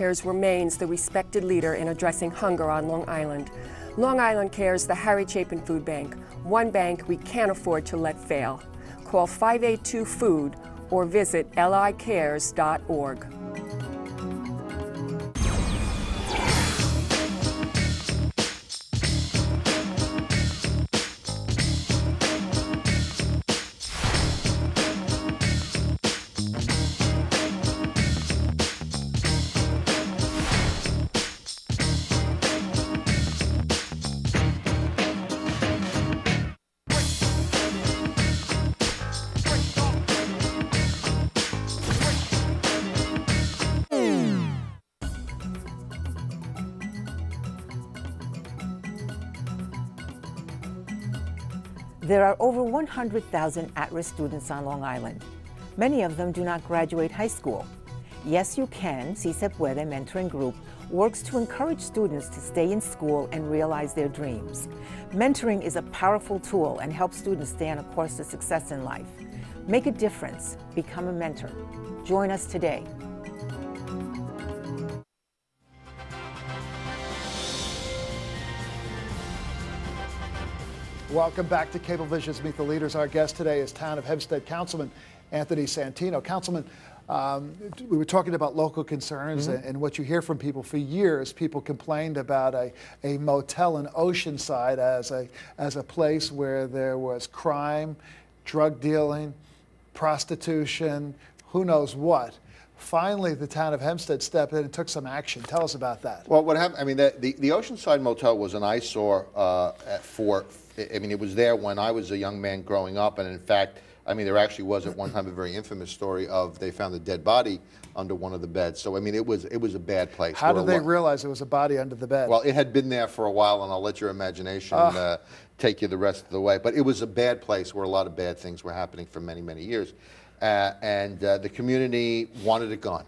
Cares remains the respected leader in addressing hunger on Long Island. Long Island Cares, the Harry Chapin Food Bank, one bank we can't afford to let fail. Call 582-FOOD or visit licares.org. There are over 100,000 at-risk students on Long Island. Many of them do not graduate high school. Yes, You Can, Si Se Puede mentoring group works to encourage students to stay in school and realize their dreams. Mentoring is a powerful tool and helps students stay on a course to success in life. Make a difference. Become a mentor. Join us today. Welcome back to Cablevision's Meet the Leaders. Our guest today is Town of Hempstead Councilman Anthony Santino. Councilman, we were talking about local concerns and what you hear from people. For years, people complained about a motel in Oceanside as a place where there was crime, drug dealing, prostitution, who knows what. Finally, the town of Hempstead stepped in and took some action. Tell us about that. Well, what happened, I mean, the Oceanside Motel was an eyesore it was there when I was a young man growing up, and in fact, I mean, there actually was at one time a very infamous story of they found a dead body under one of the beds. So, I mean, it was a bad place. How did they realize there was a body under the bed? Well, it had been there for a while, and I'll let your imagination take you the rest of the way. But it was a bad place where a lot of bad things were happening for many, many years. And the community wanted it gone.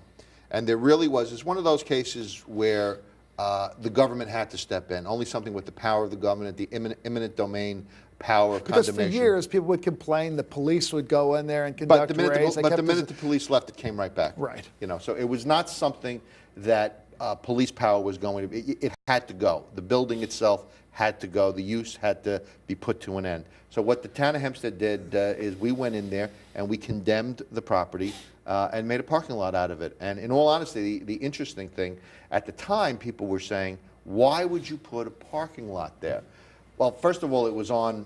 And there really was, it's one of those cases where the government had to step in, only something with the power of the government, the eminent domain power of because condemnation. For years, people would complain, the police would go in there and conduct raids. But the minute the police left, it came right back. Right. You know, so it was not something that police power was going to, it had to go. The building itself had to go. The use had to be put to an end. So what the town of Hempstead did is we went in there and we condemned the property and made a parking lot out of it. And in all honesty, the interesting thing, at the time people were saying, why would you put a parking lot there? Well, first of all, it was on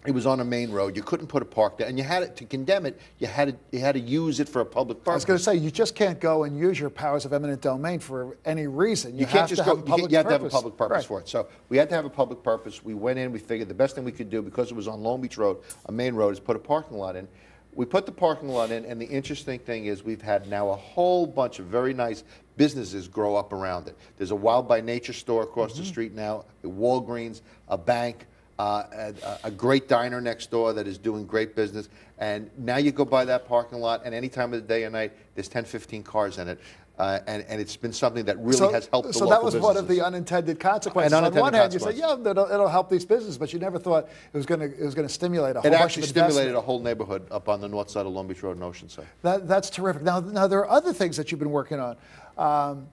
a main road. You couldn't put a park there, and you had to condemn it. You had to use it for a public purpose. I was going to say, you just can't go and use your powers of eminent domain for any reason. You can't just go. You have to have a public purpose right. for it. So we had to have a public purpose. We went in. We figured the best thing we could do, because it was on Long Beach Road, a main road, is put a parking lot in. We put the parking lot in, and the interesting thing is we've had now a whole bunch of very nice businesses grow up around it. There's a Wild by Nature store across the street now, a Walgreens, a bank, a great diner next door that is doing great business. And now you go by that parking lot, and any time of the day or night, there's 10, 15 cars in it. And it's been something that really has helped the local businesses. So that was one of the unintended consequences. On one hand, you said, yeah, it'll help these businesses, but you never thought it was going to stimulate a whole bunch of investment. It actually stimulated a whole neighborhood up on the north side of Long Beach Road and Oceanside. That's terrific. Now, there are other things that you've been working on.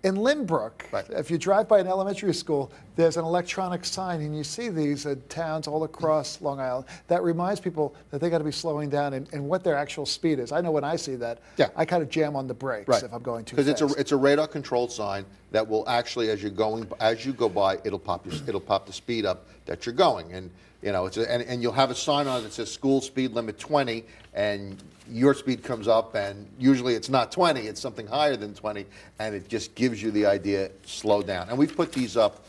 In Lynbrook, right. If you drive by an elementary school, there's an electronic sign, and you see these in towns all across Long Island. That reminds people that they got to be slowing down and what their actual speed is. I know when I see that, I kind of jam on the brakes if I'm going too fast. Because it's a radar-controlled sign that will actually, as you go by, it'll pop the speed up that you're going, and you know and you'll have a sign on it that says school speed limit 20, and your speed comes up, and usually it's not 20, it's something higher than 20, and it just gives you the idea, slow down. And we've put these up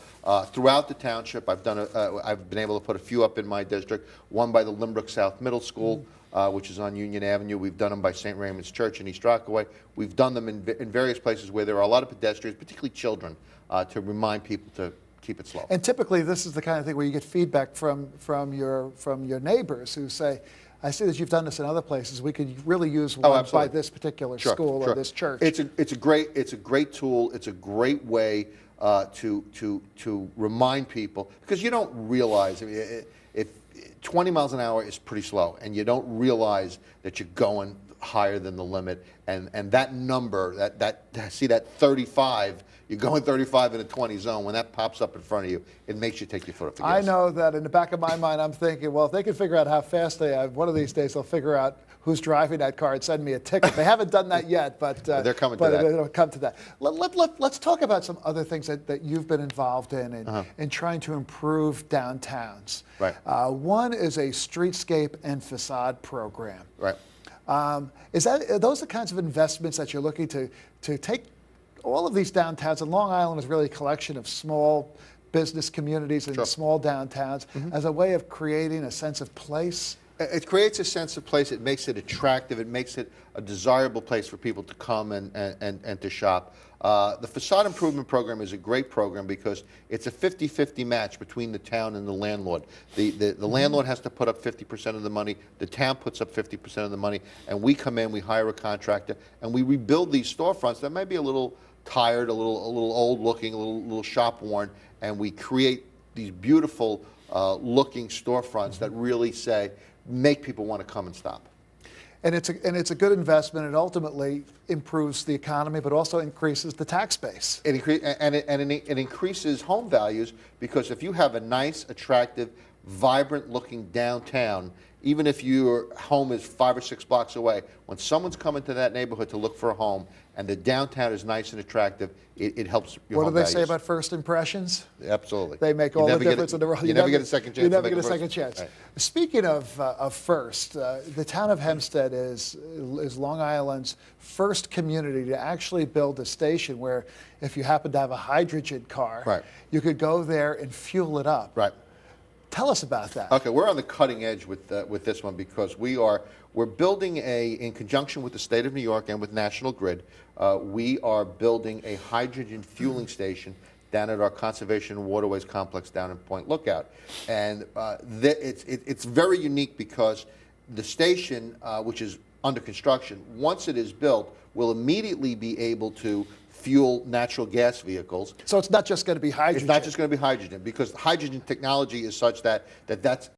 throughout the township. I've been able to put a few up in my district, one by the Lynbrook South Middle School, which is on Union Avenue. We've done them by St. Raymond's Church in East Rockaway. We've done them in various places where there are a lot of pedestrians, particularly children, to remind people to keep it slow. And typically this is the kind of thing where you get feedback from your neighbors who say, I see that you've done this in other places. We could really use one by this particular school or this church. It's a great tool. It's a great way to remind people, because you don't realize, I mean, if 20 miles an hour is pretty slow, and you don't realize that you're going higher than the limit, and that number, see that 35, you're going 35 in a 20 zone, when that pops up in front of you, it makes you take your foot off the gas. I know that in the back of my mind, I'm thinking, well, if they can figure out how fast they are, one of these days they'll figure out who's driving that car and send me a ticket. They haven't done that yet, but they're coming to that. It'll come to that. Let's talk about some other things that you've been involved in trying to improve downtowns. Right. One is a streetscape and facade program. Right. Are those the kinds of investments that you're looking to take all of these downtowns? And Long Island is really a collection of small business communities and Sure. small downtowns as a way of creating a sense of place? It creates a sense of place. It makes it attractive. It makes it a desirable place for people to come and to shop. The facade improvement program is a great program because it's a 50-50 match between the town and the landlord. The landlord has to put up 50% of the money. The town puts up 50% of the money, and we come in, we hire a contractor, and we rebuild these storefronts that might be a little tired, a little old looking, a little shop worn, and we create these beautiful looking storefronts that really make people want to come and stop. And it's a good investment. It ultimately improves the economy, but also increases the tax base. It increases home values because if you have a nice, attractive, vibrant-looking downtown, even if your home is 5 or 6 blocks away, when someone's coming to that neighborhood to look for a home and the downtown is nice and attractive, it helps your home What do they values. say about first impressions? Absolutely. They make all the difference in the world. You never get a second chance. You never to get make a first. second chance. Right. Speaking of first, the town of Hempstead is Long Island's first community to actually build a station where if you happen to have a hydrogen car, Right. you could go there and fuel it up. Right. Tell us about that. Okay, we're on the cutting edge with this one because we're building in conjunction with the state of New York and with National Grid, we are building a hydrogen fueling station down at our Conservation Waterways Complex down in Point Lookout. And it's very unique because the station, which is under construction, once it is built, will immediately be able to fuel natural gas vehicles. So it's not just going to be hydrogen. It's not just going to be hydrogen because hydrogen technology is such that's